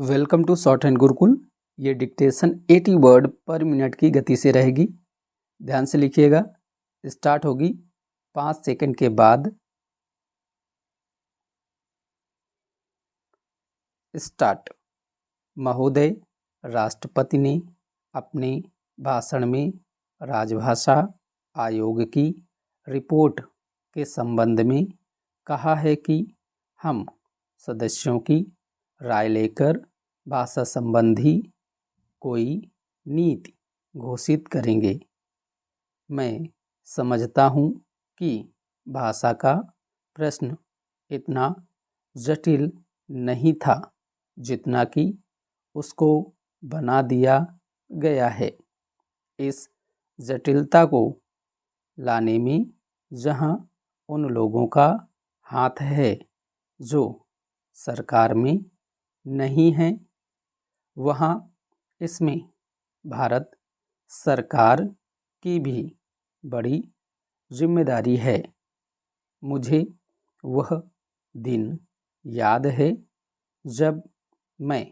Welcome to shorthand Gurukul. ये dictation 80 word पर minute की गति से रहेगी। ध्यान से लिखिएगा। स्टार्ट होगी 5 सेकंड के बाद। स्टार्ट। महोदय, राष्ट्रपति ने अपने भाषण में राजभाषा आयोग की रिपोर्ट के संबंध में कहा है कि हम सदस्यों की राय लेकर भाषा संबंधी कोई नीति घोषित करेंगे। मैं समझता हूँ कि भाषा का प्रश्न इतना जटिल नहीं था जितना कि उसको बना दिया गया है। इस जटिलता को लाने में जहाँ उन लोगों का हाथ है जो सरकार में नहीं है, वहाँ इसमें भारत सरकार की भी बड़ी जिम्मेदारी है। मुझे वह दिन याद है जब मैं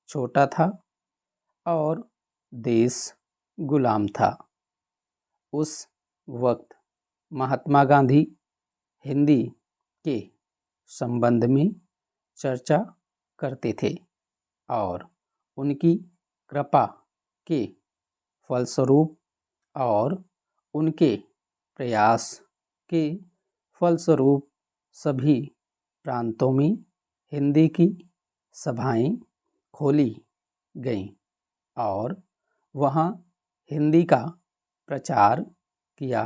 छोटा था और देश गुलाम था। उस वक्त महात्मा गांधी हिंदी के संबंध में चर्चा करते थे और उनकी कृपा के फलस्वरूप और उनके प्रयास के फलस्वरूप सभी प्रांतों में हिंदी की सभाएं खोली गईं और वहाँ हिंदी का प्रचार किया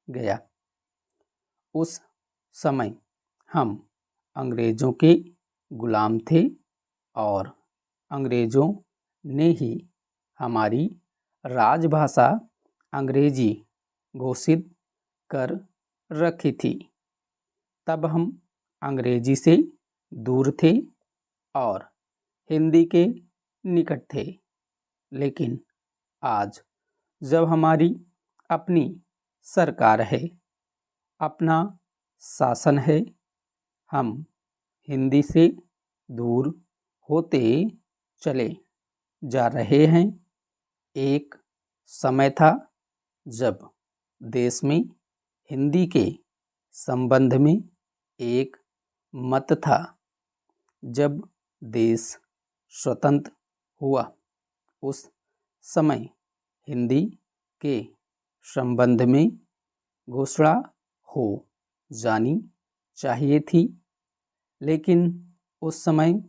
गया। उस समय हम अंग्रेज़ों के गुलाम थे और अंग्रेज़ों ने ही हमारी राजभाषा अंग्रेजी घोषित कर रखी थी। तब हम अंग्रेजी से दूर थे और हिंदी के निकट थे। लेकिन आज जब हमारी अपनी सरकार है, अपना शासन है, हम हिंदी से दूर होते चले जा रहे हैं। एक समय था जब देश में हिंदी के संबंध में एक मत था। जब देश स्वतंत्र हुआ उस समय हिंदी के संबंध में घोषणा हो जानी चाहिए थी, लेकिन उस समय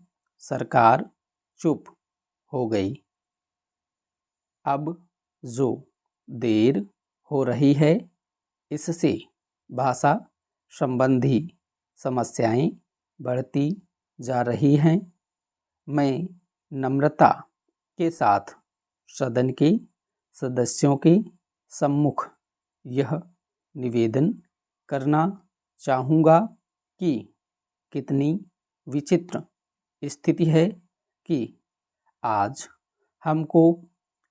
सरकार चुप हो गई। अब जो देर हो रही है, इससे भाषा संबंधी समस्याएं बढ़ती जा रही हैं। मैं नम्रता के साथ सदन के सदस्यों के सम्मुख यह निवेदन करना चाहूँगा कि कितनी विचित्र स्थिति है कि आज हमको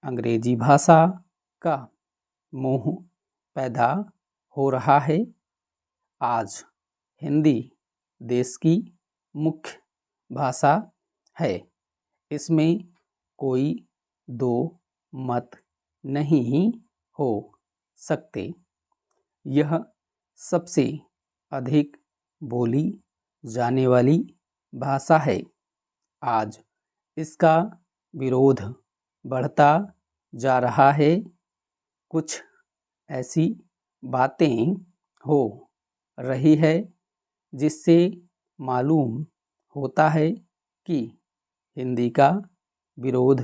अंग्रेजी भाषा का मोह पैदा हो रहा है। आज हिंदी देश की मुख्य भाषा है, इसमें कोई दो मत नहीं हो सकते। यह सबसे अधिक बोली जाने वाली भाषा है। आज इसका विरोध बढ़ता जा रहा है। कुछ ऐसी बातें हो रही है जिससे मालूम होता है कि हिंदी का विरोध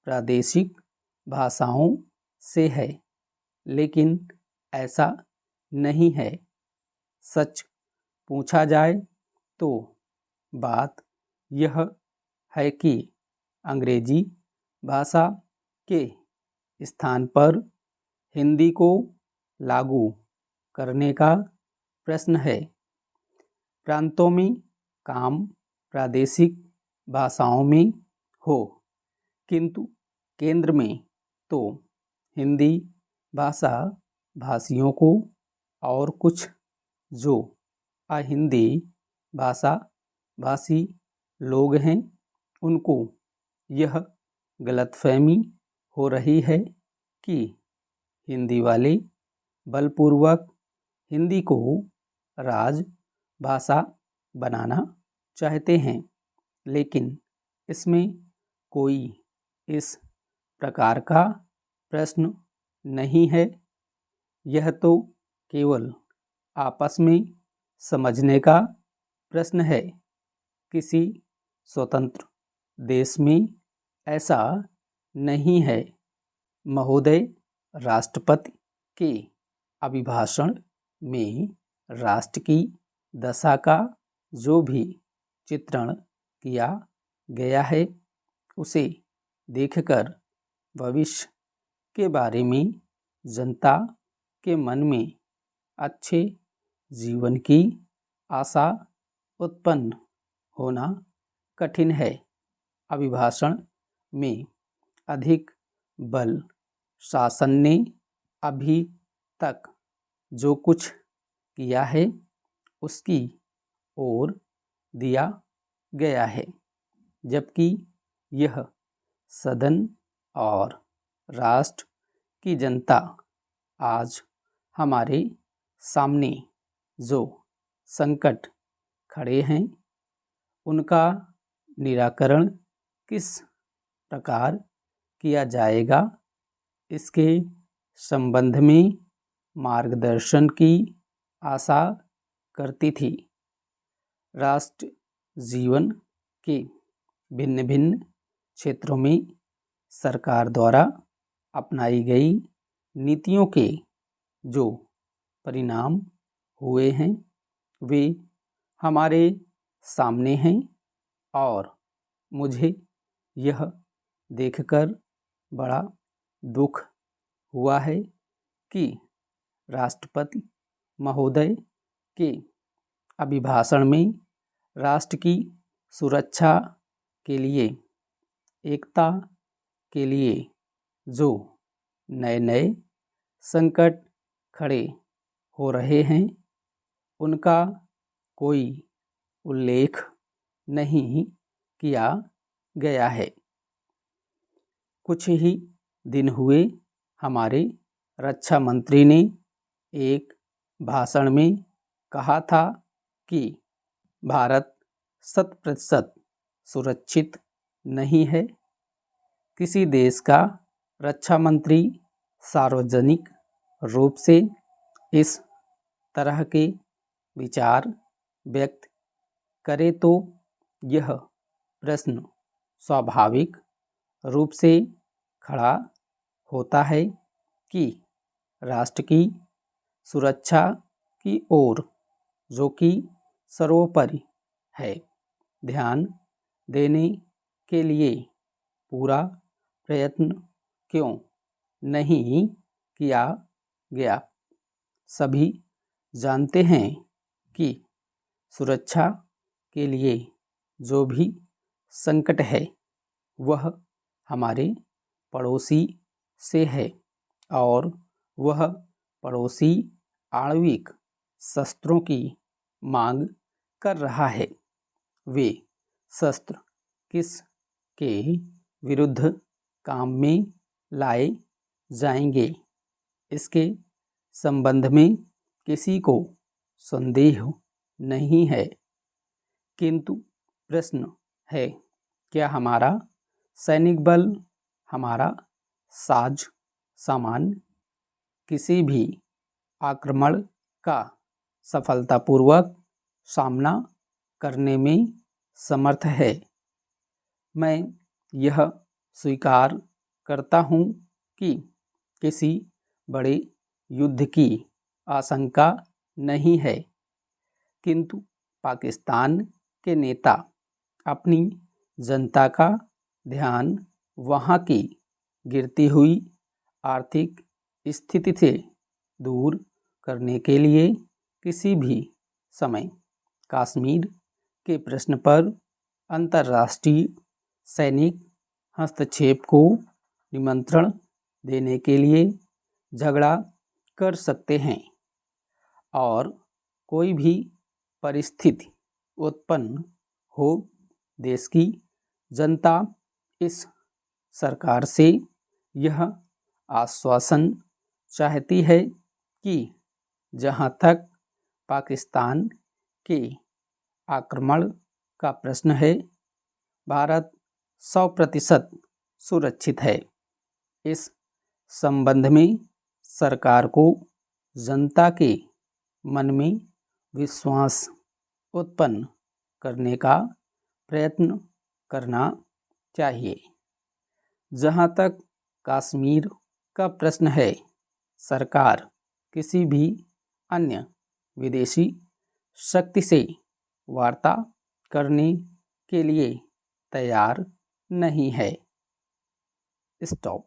प्रादेशिक भाषाओं से है, लेकिन ऐसा नहीं है। सच पूछा जाए तो बात यह है कि अंग्रेजी भाषा के स्थान पर हिंदी को लागू करने का प्रश्न है। प्रांतों में काम प्रादेशिक भाषाओं में हो, किंतु केंद्र में तो हिंदी भाषा भाषियों को और कुछ जो अहिंदी भाषा भाषी लोग हैं उनको यह गलतफहमी हो रही है कि हिंदी वाले बलपूर्वक हिंदी को राजभाषा बनाना चाहते हैं, लेकिन इसमें कोई इस प्रकार का प्रश्न नहीं है। यह तो केवल आपस में समझने का प्रश्न है। किसी स्वतंत्र देश में ऐसा नहीं है। महोदय राष्ट्रपति के अभिभाषण में राष्ट्र की दशा का जो भी चित्रण किया गया है, उसे देखकर भविष्य के बारे में जनता के मन में अच्छे जीवन की आशा उत्पन्न होना कठिन है। अभिभाषण में अधिक बल शासन ने अभी तक जो कुछ किया है उसकी ओर दिया गया है, जबकि यह सदन और राष्ट्र की जनता आज हमारे सामने जो संकट खड़े हैं, उनका निराकरण किस प्रकार किया जाएगा, इसके संबंध में मार्गदर्शन की आशा करती थी। राष्ट्र जीवन के भिन्न भिन्न क्षेत्रों में सरकार द्वारा अपनाई गई नीतियों के जो परिणाम हुए हैं, वे हमारे सामने हैं और मुझे यह देखकर बड़ा दुख हुआ है कि राष्ट्रपति महोदय के अभिभाषण में राष्ट्र की सुरक्षा के लिए, एकता के लिए जो नए नए संकट खड़े हो रहे हैं, उनका कोई उल्लेख नहीं किया गया है। कुछ ही दिन हुए हमारे रक्षा मंत्री ने एक भाषण में कहा था कि भारत 100% सुरक्षित नहीं है। किसी देश का रक्षा मंत्री सार्वजनिक रूप से इस तरह के विचार व्यक्त करे तो यह प्रश्न स्वाभाविक रूप से खड़ा होता है कि राष्ट्र की सुरक्षा की ओर, जो कि सर्वोपरि है, ध्यान देने के लिए पूरा प्रयत्न क्यों नहीं किया गया। सभी जानते हैं कि सुरक्षा के लिए जो भी संकट है वह हमारे पड़ोसी से है और वह पड़ोसी आणविक शस्त्रों की मांग कर रहा है। वे शस्त्र किस के विरुद्ध काम में लाए जाएंगे, इसके संबंध में किसी को संदेह नहीं है, किंतु प्रश्न है क्या हमारा सैनिक बल, हमारा साज सामान किसी भी आक्रमण का सफलतापूर्वक सामना करने में समर्थ है। मैं यह स्वीकार करता हूँ कि किसी बड़े युद्ध की आशंका नहीं है, किंतु पाकिस्तान के नेता अपनी जनता का ध्यान वहाँ की गिरती हुई आर्थिक स्थिति से दूर करने के लिए किसी भी समय कश्मीर के प्रश्न पर अंतर्राष्ट्रीय सैनिक हस्तक्षेप को निमंत्रण देने के लिए झगड़ा कर सकते हैं और कोई भी परिस्थिति उत्पन्न हो, देश की जनता इस सरकार से यह आश्वासन चाहती है कि जहां तक पाकिस्तान के आक्रमण का प्रश्न है, भारत 100% सुरक्षित है। इस संबंध में सरकार को जनता के मन में विश्वास उत्पन्न करने का प्रयत्न करना चाहिए। जहां तक कश्मीर का प्रश्न है, सरकार किसी भी अन्य विदेशी शक्ति से वार्ता करने के लिए तैयार नहीं है। स्टॉप।